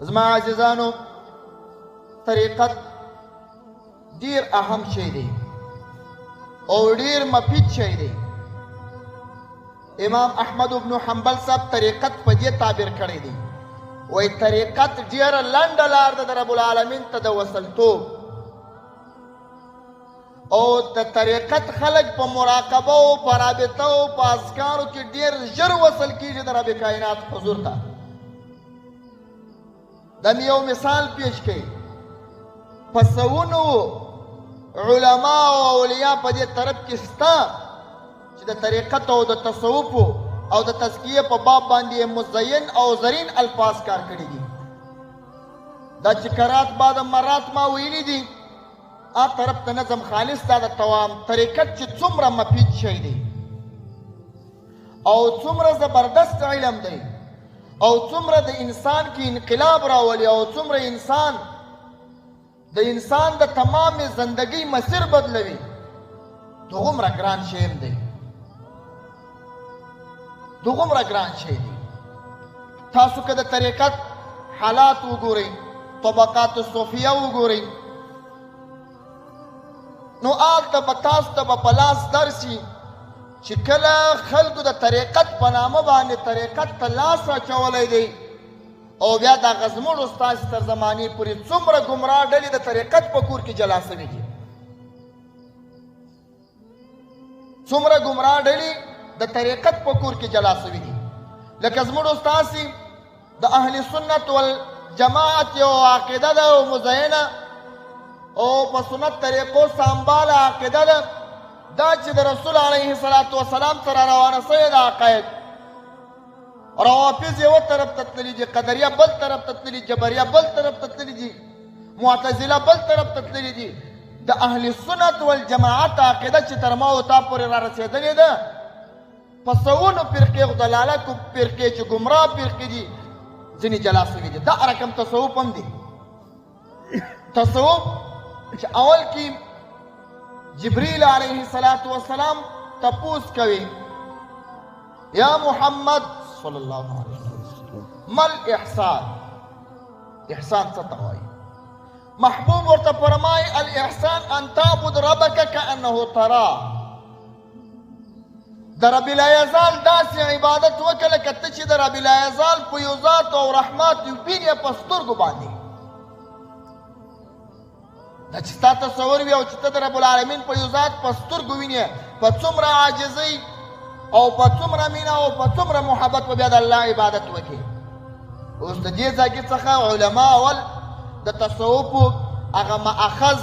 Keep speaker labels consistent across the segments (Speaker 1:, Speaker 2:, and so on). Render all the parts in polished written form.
Speaker 1: زما عزیزانو طریقت ډیر اهم شی دی او ډیر مفید شی دی. امام احمد بن حنبل صاحب طریقت په دې تعبیر کړی دی، وای طریقت ډیره لنډه لار ده د رب العالمین ته د وصلتوب، او د طریقت خلق په مراقبه او په رابطه او په اذکارو کې ډیر ژر وصل کیږي د رب کائنات حضور ته. د یو مثال پیش کړي، په سوونو علما او اولیاء په دې طرف کې شته چې د طریقت او د تصوف او د تزکیه په باب باندې مزین او زرین الفاظ کار کړي دي. دا چې کرات بعد مرات ما ویلي دي، طرف ته نظم خالص دا د توام طریقت چې څومره مفید شی دی او څومره زبردست علم دی او څومره د انسان کې انقلاب راولي او څومره د انسان د تمام زندگی مسیر بدلوي، دغومره ګران شی دی، دغومره ګران شی دی. تاسو که د طریقت حالات وګورئ، طبقات صوفیه وګورئ، نو آلته به تاسو ته به په لاس درسي چې کله خلکو د طریقت په نامه باندې طریقت ته لاس اچولی دی او بیا دغه زموږ ستاسې تر زمانې پورې څومره ګمراه ډلې د طریقت په کور کې جلا سوي دي، څومره ګمراه ډلې د طریقت په کور کې جلا سوي دي. لکه زموږ ستاسې د اهل سنت والجماعت یو عقیده ده او مزینه او په سنت طریقو سامباله عقیده ده، دا چې د رسول علیه السلام سره روانه سوې ده عقاید. روافض یو طرف ته تللي دي، قدریه بل طرف ته تللي، جبریه بل طرف ته تللي دي، معتزله بل طرف ته تللي دي. د اهل سنت والجماعت عقیده چې تر ما او تا پورې را رسېدلې ده، په سوونو فرقې ضلاله فرقې چې ګمراه فرقې دي ځینې جلا سوي دي. دا رقم تصوف هم دی. تصوف چې اول کې جبریل علیه السلام تپوس کوي، یا محمد صلی الله علیه وسلم مل احسان، احسان څه ته وایي؟ محبوب ورته فرمایي الاحسان ان تعبد ربک کانه تراه، د رب الایزال داسې عبادت وکړه لکه ته چې د رب الایزال په یو ذات او رحمت وینې په سترګو باندې. دا چې ستا تصور وي او چې ته د رب العالمین په یو ذات په سترګو وینې، په څومره عاجزۍ او په څومره مینه او په څومره محبت به بیا د الله عبادت وکړي. اوس د دې ځای څخه علما اول د تصوف هغه ماخذ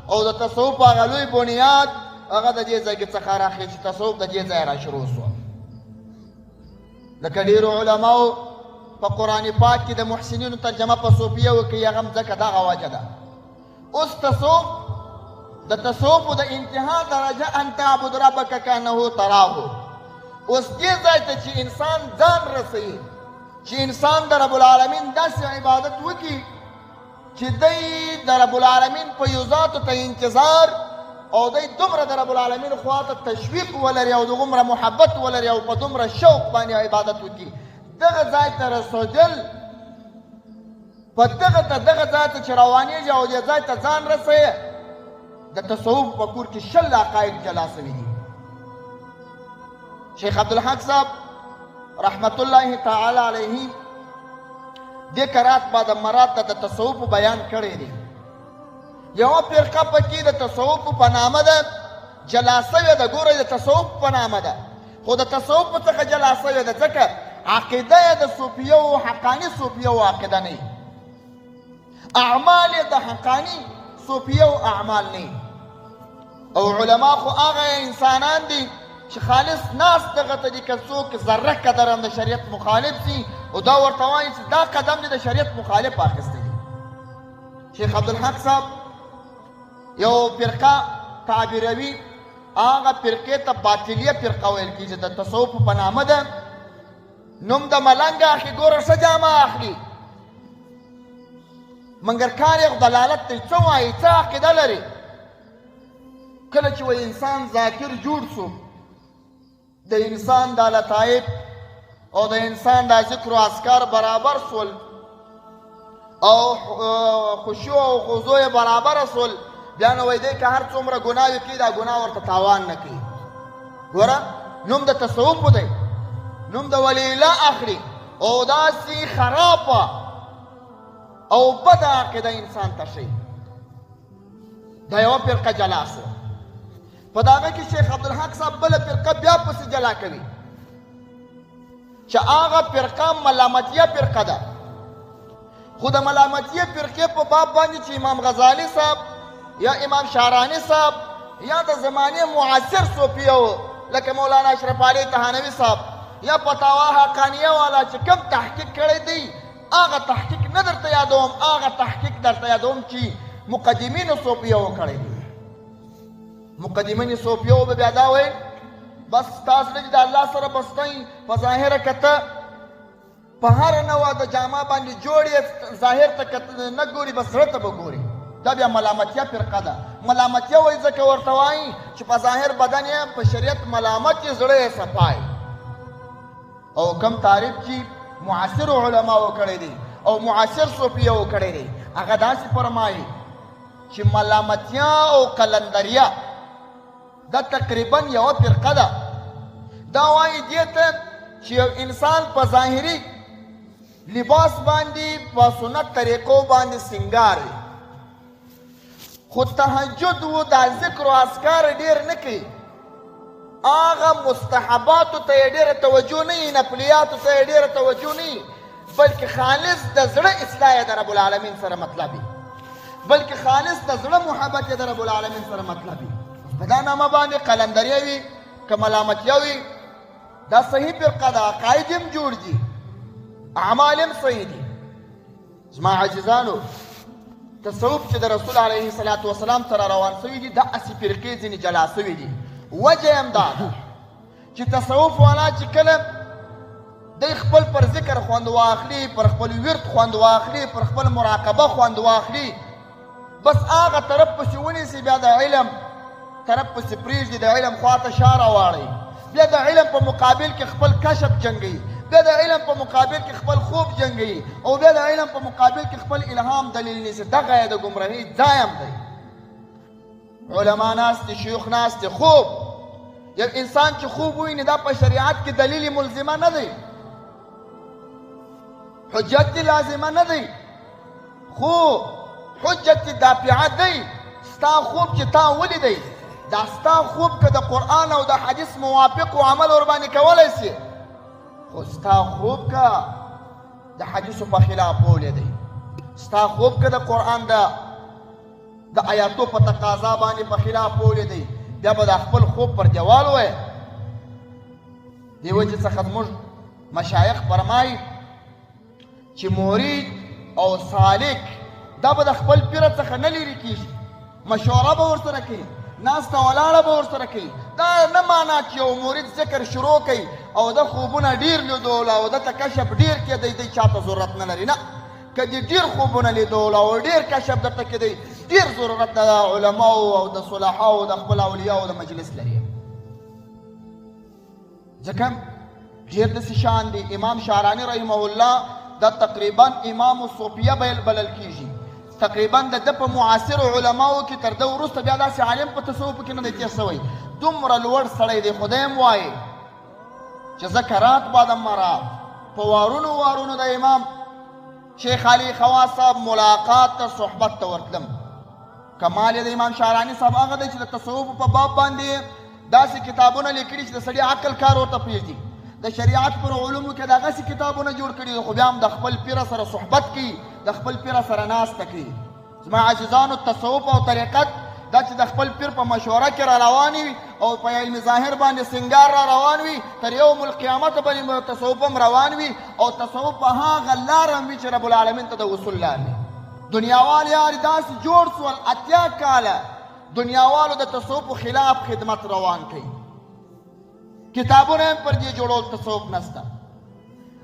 Speaker 1: او د تصوف هغه لوی بنیاد هغه د دې ځای څخه راخي چې تصوف د دې ځای را شروع شو. لکه ډېرو علماو په قرآن پاک کې د محسنینو ترجمه په صوفیه وکړي، هغه هم ځکه دغه وجه ده. اوس تصوف د تصوف د انتها درجه ان تعبد ربک کانه تراه. اوس دې ځای ته چې انسان ځان رسوي، چې انسان د رب العالمین داسې عبادت وکړي چې دی د رب العالمین په یو ذاتو ته انتظار او دی دومره د رب العالمین خوا ته تشویق ولري او دومره محبت ولري او په دومره شوق باندې عبادت وکړي. دغه ځای ته رسېدل، په دغه ځای ته چې روانېږي او دې ځای ته ځان رسوي، د تصوف په کور کې شل عقاید جلا سوي دي. شیخ عبدالحق صاحب رحمت الله تعالی علیه دې کرات بعد مرات د تصوف بیان کړی دی. یوه فرقه پکې د تصوف په نامه ده جلا سوې ده. ګورئ، د تصوف په نامه ده، خو د تصوف څخه جلا سوې ده ځکه عقیده یې د صوفیه او حقاني صوفیه او عقیده نه، اعمال یې د حقاني صوفیه او اعمال نه. او علما خو هغه انسانان دي چې خالص ناس دغه ته دي که څوک ذره قدر هم د شریعت مخالف سي او دا ورته وایي چې دا قدم دې د شریعت مخالف اخیستی دی. شیخ عبدالحق صاحب یو فرقه تعبیروي، هغه فرقې ته باطلیه فرقه ویل کېږي، د تصوف په نامه ده. نوم د ملنګ اخلي، ګوره ښه جامه اخلي، مګر کار یې دلالت دی. څه وایي؟ څه عقیده لري؟ کله چې وایي انسان ذاکر جوړ شو، د انسان د لطایف او د انسان د ذکر و اذکار برابر شول، او خشوع او خضوع یې برابره سول، بیا نو وایي دی که هر څومره ګناوې کوي دا ګناه ورته تاوان نه کوي. ګوره نوم د تصوف دی، نوم د ولی الله اخلي او داسې خرابه او بده عقیده انسان ته ښیي. دا یوه فرقه جلا سوه. په دغه کې شیخ عبدالحق صاحب بله فرقه بیا پسې جلا کوي چې هغه فرقه ملامتیه فرقه ده. خو د ملامتیه فرقې په باب باندې چې امام غزالی صاحب یا امام شعرانی صاحب یا د زمانې معاصر صوفیه و لکه مولانا اشرف علي تهانوي صاحب یا فتاوا حقانیه والا چې کوم تحقیق کړی دی هغه تحقیق نه درته یادوم، هغه تحقیق درته یادوم چې مقدمین صوفیه و کړی دی. مقدمین صوفیه و به بیا دا وایي بس تاسو چې د الله سره بستئ په ظاهره کته په هر نوع د جامه باندې جوړ ظاهر ته نه ګوري بس زړه ته به ګوري. دا بیا ملامتیه فرقه ده. ملامتیه وایي ځکه ورته وایي چې په ظاهر بدن یې په شریعت ملامت یې زړه یې صفای. او کم تعریف چې معاصر علماو کړی دی او معاصر صوفیو کړی دی هغه داسې فرمایي چې ملامتیا او قلندریا دا تقریبا یوه فرقه ده. دا وایي دې ته چې یو انسان په ظاهري لباس باندې په سنت طریقو باندې سنگار وي خو تهجد و دا ذکر و اذکار ډېر نه کوي، هغه مستحباتو ته یې ډېره توجه نه وي، نفلیاتو ته یې ډېره توجه نه وي، بلکې خالص د زړه اصلاح یې د رب العالمین سره مطلب وي، بلکې خالص د زړه محبت یې د رب العالمین سره مطلب وي. په دا نامه باندې قلندریه وي که ملامتیه وي دا صحیح فرقه ده. عقاید هم جوړ دي، اعمال هم صحیح دي. زما عزیزانو تصوف چې د رسول علیه الصلاة وسلام سره روان سوي دي دا اسې فرقې ځینې جلا سوي دي. وجه هم دا ده چې تصوف والا چې کله دی خپل پر ذکر خوند واخلي، پر خپل ورد خوند واخلي، پر خپل مراقبه خوند واخلي، بس هغه طرف پسې ونیسي، بیا د علم طرف پسې پرېږدي، د علم خواته شا راواړئ، بیا د علم په مقابل کې خپل کشف جنګوي، بیا د علم په مقابل کې خپل خوب جنګوي، او بیا د علم په مقابل کې خپل الهام دلیل نیسي. دغه یې د ګمراهۍ ځای هم دی. علما ناست دي، شیوخ ناست دي. خوب یو انسان چې خوب وویني دا په شریعت کې دلیل ملزمه نه دی، حجت لازمه نه دی، خو حجت دافعه دی. ستا خوب چې تا ولیدی دا ستا خوب که د قرآن او د حدیث موافق و عمل ورباندې کولی سي، خو ستا خوب که د حدیثو په خلاف ولیدی، ستا خوب که د قرآن د آیاتو په تقاضا باندې په خلاف ولیدی، بیا به د خپل خوب پر دیوال ووایې. دې وجې څخه زموږ مشایخ فرمایي چې مرید او سالک دا به د خپل پیر څخه نه لرې کېږي، مشوره به ورسره کوي، ناسته ولاړه به ورسره کوي. دا نه معنا چې یو مرید ذکر شروع کوي او د خوبونه ډېر لیدول او دته کشف ډېر کېدی دی چاته ضرورت نه لري. نه، که دې ډېر خوبونه لیدول او ډېر کشف درته کېدی ډېر ضرورت د علماو او د صلحاو د خپل اولیاو د مجلس لري. ځکه ډېر داسې شان دي. امام شعراني رحمه الله دا تقریبا امام الصوفیه بلل کېږي. تقریبا د ده په معاصرو علماو کې تر ده وروسته بیا داسې عالم په تصوف کې نه دی تېر سوی. دومره لوړ سړی دی. خدای هم وایي چې ذکرات بعد مرات په وارونو وارونو د امام شیخ علي خواص صاحب ملاقات ته صحبت ته ورتلم. کمال یې د امام شعراني صاحب هغه دی چې د تصوف په باب باندې داسې کتابونه لیکلي چې د سړي عقل کار ورته پرېږدي. د شریعت پر علومو کې دغسې کتابونه جوړ کړي دي، خو بیا هم د خپل پیر سره صحبت کوي، د خپل پیر سره ناسته کوي. زما عزیزانو تصوف او طریقت دا چې د خپل پیر په مشوره کې را روان وي او په علم ظاهر باندې سنگار را روان وي، تر یوم القیامت باندې تصوف هم روان وي او تصوف په هغه لاره هم وي چې رب العالمین ته د وصول لار وي. دنیاوال یار داسې جوړ سول 80 کاله دنیاوالو د تصوف خلاف خدمت روان کوي. کتابونه هم پر دې جوړول تصوف نسته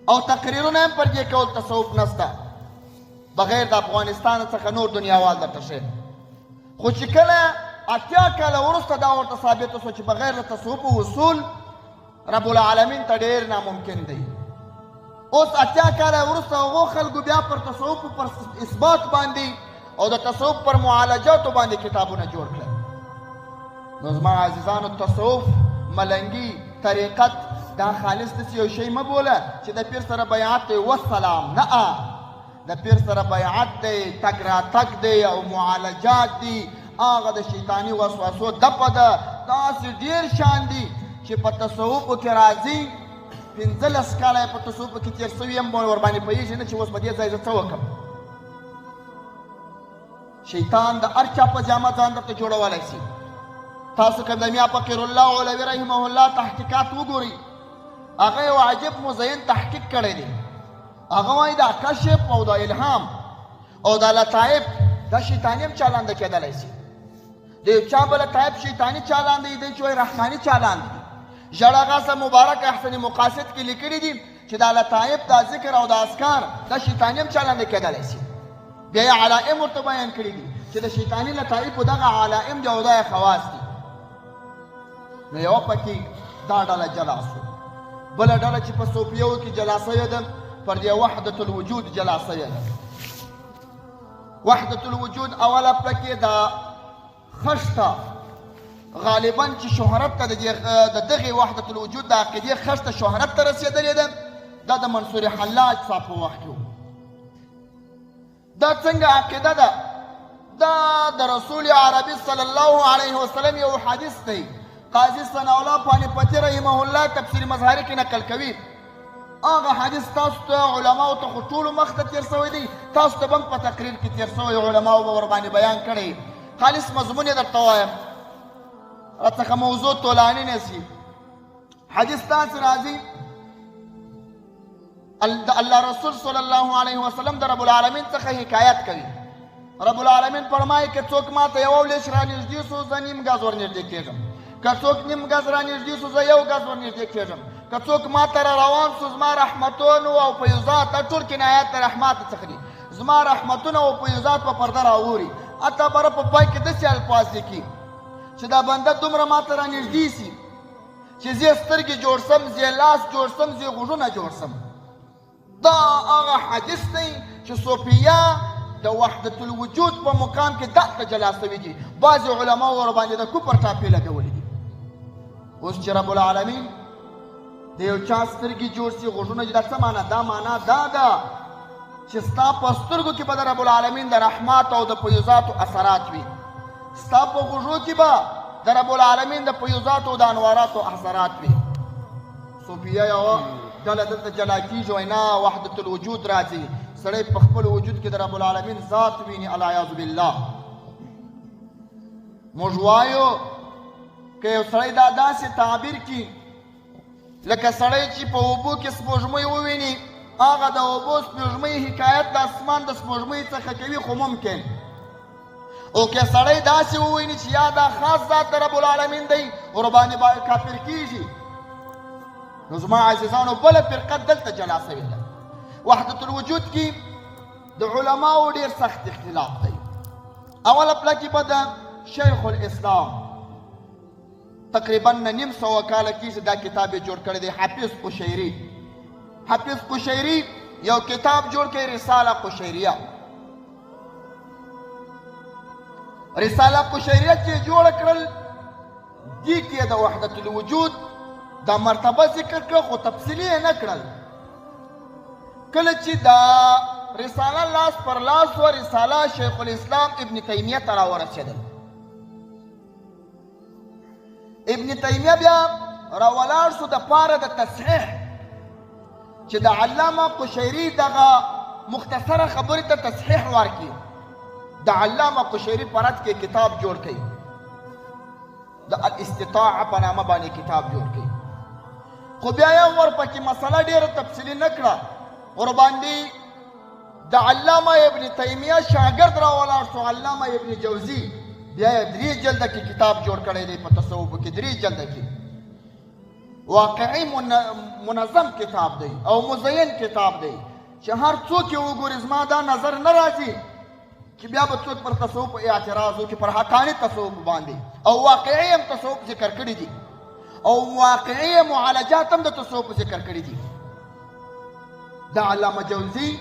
Speaker 1: او تقریرونه هم پر دې کول تصوف نسته، بغیر د افغانستان څخه نور دنیاوال درته ښیي. خو چې کله 80 کاله وروسته دا ورته ثابته شوه چې بغیر د تصوف وصول رب العالمین ته ډېر ناممکن دی. اوس 80 کاله وروسته هغو خلکو بیا پر تصوف پر اثبات باندې او د تصوف پر معالجاتو باندې کتابونه جوړ کړل. نو زما عزیزانو تصوف، ملنګي، طریقت دا خالص داسې یو شی مه بوله چې د پیر سره بیعت دی وسلام. نه، د پیر سره بیعت دی، تګ راتګ دی او معالجات دي. هغه د شیطاني وسوسو دپه ده. داسې ډېر شان دي چې په تصوفو کې راځي 15 کاله یې په تصوفو کې تېر سوي یم، ورباندې پوهېږي نه چې اوس په دې ځای زه څه وکړم. شیطان د هر چا په جامه ځان درته جوړولی شي. تاسو که د میا فقیر الله علوي رحمه الله تحقیقات وګورئ، هغه یو عجیب مزین تحقیق کړی دی. هغه وایي دا کشف او دا الهام او دا لطایف دا شیطاني هم چالانده کېدلی شي. د یو چا به لطایف شیطاني چالانده دی، چې وایي رحماني چالانده دی. ژړ غاثه مبارک احسن مقاصد کې لیکلي دي چې دا لطایف، دا ذکر او دا اذکار دا شیطاني هم چالانده کېدلی شي. بیا یې علائم ورته بیان کړي دي چې د شیطاني لطایفو دغه علائم دي او دا یې خواص دي. نو یوه پکې دا ډله جلا سو. بله ډله چې په صوفیو کې جلا سوې ده پر دې وحدة الوجود جلا سوې ده. وحدة الوجود اوله پکې دا خشته غالبا چې شهرت ته د دغې وحدة الوجود د عقیدې خشته شهرت ته رسېدلې ده. دا د منصور حلاج صاحب په وخت کې و. دا څنګه عقیده ده؟ دا د رسول عربي صلی الله علیه وسلم یو حدیث دی. قاضي ثناء الله پانیپتي رحمه الله تفسیر مظهري کې نقل کوي. هغه حدیث تاسو ته علماو ته خو ټولو مخ ته تېر سوی دی، تاسو ته به هم په تقریر کې تېر سوی، علماو به ورباندې بیان کړی. خالص مضمون یې درته وایم، راڅخه موضوع طولاني نه سي. حدیث داسې راځي د الله رسول صلی الله علیه وسلم د رب العالمین څخه حکایت کوي. رب العالمین فرمایي که څوک ما ته یو لیش را نږدې سو زه نیم ګز ور نږدې کېږم، که څوک نیم ګز را نږدې سو زه یو ګز ور نږدې کېږم، که څوک ما ته را روان سو زما رحمتونو او فیضات، دا ټول کنایات د رحمت څخه دي، زما رحمتونه او فیضات په پرده راوري. حتی بره په پای کې داسې الفاظ لیکي چې دا بنده دومره ما ته را نږدې سي چې زه یې سترګې جوړ سم، زه یې لاس جوړ سم، زه یې غوږونه جوړ سم. دا هغه حدیث دی چې صوفیه د وحدة الوجود په مقام کې دغه جلا سوي دي. بعضې علماو ورباندې د کفر ټاپې لګولي دي. اوس چې رب العالمین د یو چا سترګې جوړ سي، غوږونه، دا څه معنا؟ دا معنا دا ده چې ستا په سترګو کې به د رب العالمین د رحمت او د فیضاتو اثرات وي، ستا په غوږو کې به د رب العالمین د فیضاتو او د انواراتو اثرات وي. صوفیه یوه ډله دلته جلا کېږي، وایي نه وحدة الوجود راځي، سړی په خپل وجود کې د رب العالمین ذات ویني. العیاذ بالله. موږ وایو که یو سړی دا داسې تعبیر کړي لکه سړی چې په اوبو کې سپوږمۍ وویني، هغه د اوبو سپوږمۍ حکایت د اسمان د سپوږمۍ څخه کوي، خو ممکن. او که سړی داسې وویني چې یا دا خاص ذات د رب العالمین دی، ورباندې کافر کېږي. نو زما عزیزانو بله فرقه دلته جلا سوې ده. وحدة الوجود کې د علماو ډېر سخت اختلاف دی. اوله پله کې به د شیخ الاسلام تقریبا 900 کاله کېږي دا کتاب یې جوړ کړی دی. حافظ قشیري، حافظ قشیري یو کتاب جوړ کړی، رساله قشیریه. رساله قشیریه چې جوړه کړل دې کې د وحدة الوجود دا مرتبه ذکر کړه، خو تفصیلي یې نه کړل. کله چې دا رساله لاس پر لاس و، رساله شیخ الاسلام ابن تیمیه ته راورسېدل. ابن تیمیه بیا راولاړ شو د پاره د تصحیح چې د علامه قشیري دغه مختصره خبرې ته تصحیح ورکړي. د علامه قشیري په رد کې کتاب جوړ کړي، د الاستطاعه په نامه باندې کتاب جوړ کړي. خو بیا یې ورپکې مسله ډېره تفصیلي نه کړه، ورباندې د علامه ابن تیمیه شاګرد راولاړ شو، علامه ابن جوزي. بیا یې 3 جلده کې کتاب جوړ کړی دی په تصوفو کې. 3 جلده کې واقعي منظم کتاب دی او مزین کتاب دی چې هر څوک یې وګوري زما دا نظر نه راځي چې بیا به څوک پر تصوف اعتراض وکړي، پر حقاني تصوف باندې. او واقعي هم تصوف ذکر کړي دي او واقعي معالجات هم د تصوف ذکر کړي دي. د علامه جوزي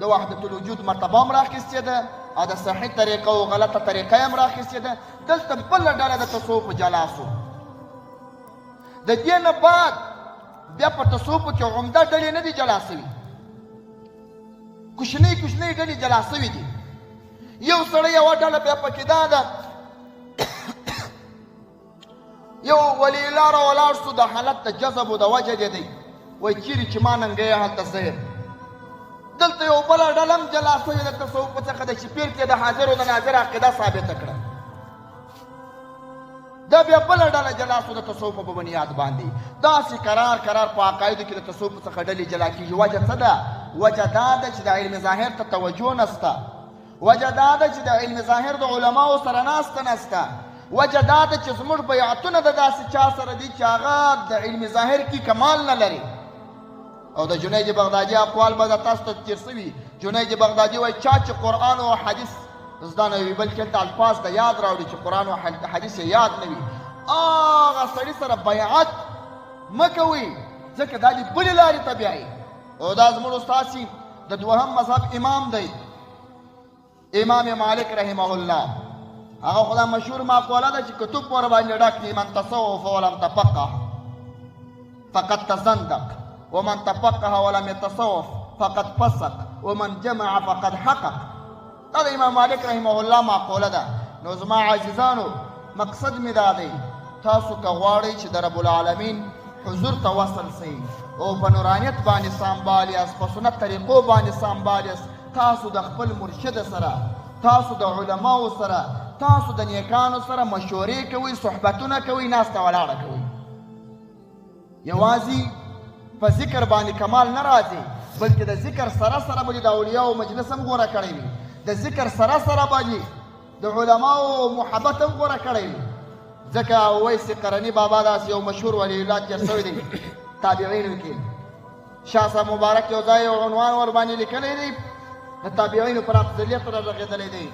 Speaker 1: د وحدة الوجود مرتبه هم راخیستې ده او د صحیح طریقه او غلطه طریقه هم راخیستې ده. دلته بله ډله د تصوف جلاسو. د دې نه بعد بیا په تصوفو کې عمده ډلې نه دي جلا سوي، کوچنۍ کوچنۍ ډلې جلا سوي دي. یو سړی یوه ډله بیا پکې دا ده یو ولی لاره ولاړ سو د حالت د جذبو د وجه دی دی وایي چیرې چې ما ننګه یې هلته زه یم. دلته یو بله ډله هم جلا سوې د تصوف څخه ده چې پیر کې د حاضر او د ناظر عقیده ثابته کړه. دا بیا بله ډله جلا سو د تصوف په بنیاد باندې. داسې قرار په عقایدو کې د تصوف څخه ډلې جلا کېږي. وجه څه ده؟ وجه دا ده چې د علم ظاهر ته توجه نسته. وجه دا ده چې د علم ظاهر د علماو سره ناسته نسته. وجه دا ده چې زموږ بیعتونه د داسې چا سره دي چې هغه د علم ظاهر کې کمال نه لري. او د جنید بغدادي اقوال به تاسو ته تیر سوي. جنید بغدادي وایي چا چې قرآن او حدیث زده نه وي بلکې هلته الفاظ د یاد راوړي چې قرآن او حدیث یې یاد نه وي، هغه سړي سره بیعت مه کوئ، ځکه دا دې بلې لارې ته بیایي. او دا زموږ استاسي د دوهم مذهب امام دی، امام مالک رحمه الله. هغه خو دا مشهور مقوله ده چې کتب ور باندې ډک دي: من تصوف ولم تفقه فقد تزندق، ومن تفقه ولم يتصوف فقد فسق، ومن جمع فقد حقق. دا د امام مالک رحمه الله مقوله ده. نو زما عزیزانو مقصد مې دا دی، تاسو که غواړئ چې د رب العالمین حضور ته وصل سئ او په نورانیت باندې سمبال یاست، په سنت طریقو باندې سمبال یاست، تاسو د خپل مرشد سره، تاسو د علماو سره، تاسو د نیکانو سره مشورې کوئ، صحبتونه کوئ، ناسته ولاړه کوئ. یوازې په ذکر باندې کمال نه راځي، بلکې د ذکر سره سره به د اولیاو مجلس هم غوره کړی وي، د ذکر سره سره به د علماو محبت هم غوره کړی وي. ځکه اویس قرني بابا داسې یو مشهور ولی الله تېر شوی دی تابعینو کې. شاه صاحب مبارک یو ځای یو عنوان ورباندې لیکلی دی، د تابعینو پر افضلیت رغېدلی دی.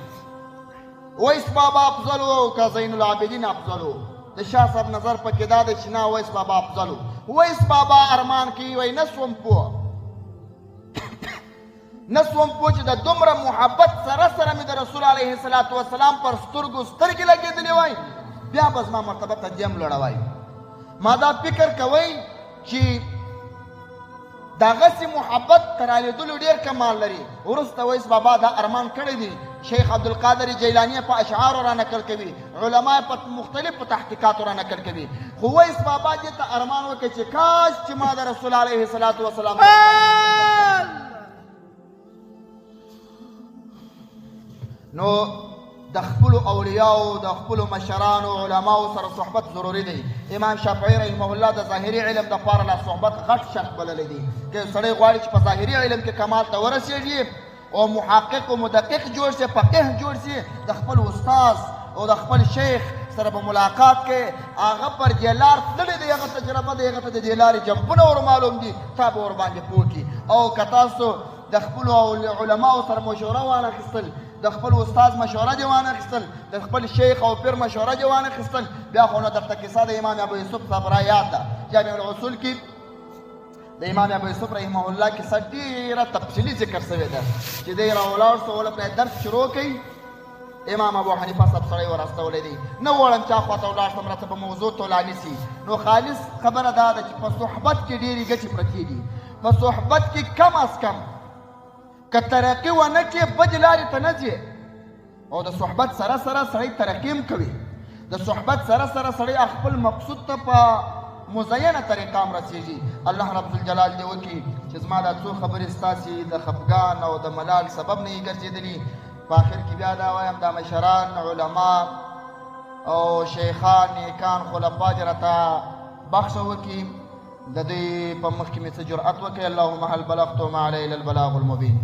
Speaker 1: اویس بابا افضل و او که زین العابدین افضل و؟ د شاه صاحب نظر پکې دا دی چې نه، اویس بابا افضل و. اویس بابا ارمان کوي وایي نه سوم پوه نه سوم پوه چې د دومره محبت سره سره مې د رسول علیه الصلاة وسلام پر سترګو سترګې لګېدلې وای، بیا به زما مرتبه ته دې هم لوړوای. ما دا فکر کوئ چې دغسې محبت تر رالېدلو ډېر کمال لري. وروسته اویس بابا دا ارمان کړی دی. شیخ عبدالقادر جیلانی په اشعارو را نقل کوي، علما په مختلفو تحقیقاتو را نقل کوي. خو اویس بابا دې ته ارمان وکړي چې کاش چې ما د رسول علیه الصلاة وسلام نو د خپلو اولیاو د خپلو مشرانو علماو سره صحبت ضروري دی. امام شافعي رحمه الله د ظاهري علم دپاره لا صحبت غټ شرط بللی دی. که سړی غواړي چې په ظاهري علم کې کمال ته ورسېږي او محقق او مدقق جوړ شي، فقیه جوړ شي، د خپل استاذ او د خپل شیخ سره به ملاقات کې هغه پر دې لار تللی دی، هغه تجربه دی، هغه ته د دې لارې جنبونه ور معلوم دي، تا به ورباندې پوه کړي. او که تاسو د خپلو علماو سره مشوره وانخیستل، د خپل استاد مشوره دې وانخیستل، د خپل شیخ او پیر مشوره دې وانخیستل، بیا خو نو درته کیسه د امام ابو یوسف صاحب را یاد ده. جامع الاصول کې د امام ابو یوسف رحمه الله کیسه ډېره تفصیلي ذکر شوې ده چې دی راولاړ سو ولې پرې درس شروع کوي. امام ابو حنیفه صاحب سړی ورستولی دی، نه غواړم چا خواته ولاړ شم راته به موضوع تولا نیسي. نو خالص خبره دا ده چې په صحبت کې ډېرې ګټې پرتې دي. په صحبت کې کم از کم که ترقي ونه کړې بدې لارې ته نه ځې، او د صحبت سره سره سړی ترقي هم کوي. د صحبت سره سره سړی خپل مقصود ته په مزینه طریقه هم رسېږي. الله رب الجلال دې وکړي چې زما دا څو خبرې ستاسې د خفګان او د ملال سبب نه یې ګرځېدلي. په آخر کې بیا دا وایم دا مشران علما او شیخان نیکان خلفا دې راته بخښه وکړي، د دوی په مخ کې مې څه جرأت وکړي. اللهم هل بلغت وما علی الا البلاغ المبین.